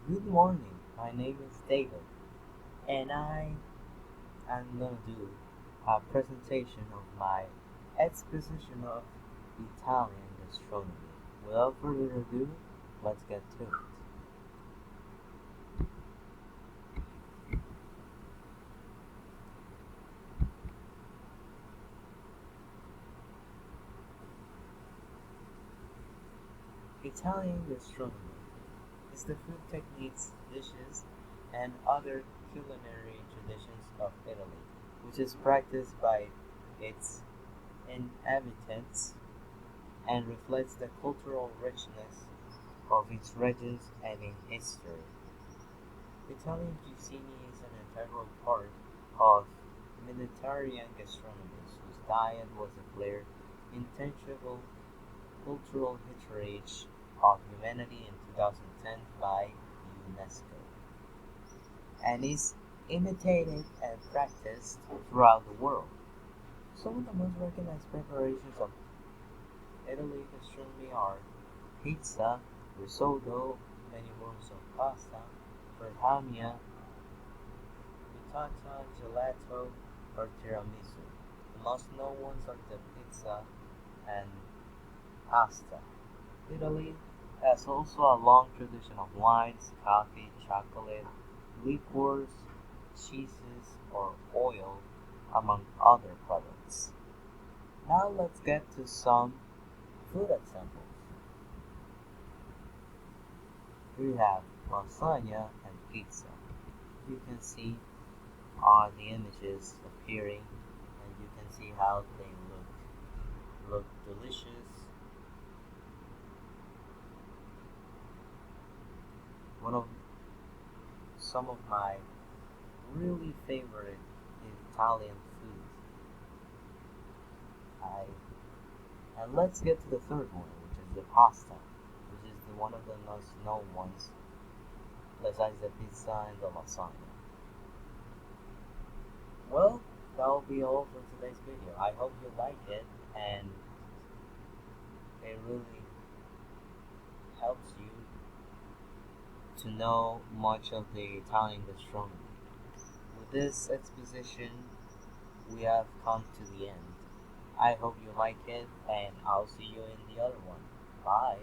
Good morning. My name is David, and I am gonna do a presentation of my exposition of Italian gastronomy. Without further ado, let's get to it. Italian gastronomy is the food techniques, dishes, and other culinary traditions of Italy, which is practiced by its inhabitants and reflects the cultural richness of its regions and in history. Italian cuisine is an integral part of Mediterranean gastronomy, whose diet was declared intangible cultural heritage of humanity in 2010 by UNESCO, and is imitated and practiced throughout the world. Some of the most recognized preparations of Italy gastronomy are pizza, risotto, many forms of pasta, lasagna, frittata, gelato, or tiramisu. The most known ones are the pizza and pasta. Italy has also a long tradition of wines, coffee, chocolate, liqueurs, cheeses, or oil, among other products. Now let's get to some food examples. We have lasagna and pizza. You can see the images appearing, and you can see how they look delicious. One of some of my really favorite Italian food. I and let's get to the third one, which is the pasta, which is one of the most known ones, besides the pizza and the lasagna. Well, that will be all for today's video. I hope you like it, and it really helps you to know much of the Italian gastronomy. With this exposition, we have come to the end. I hope you like it, and I'll see you in the other one. Bye.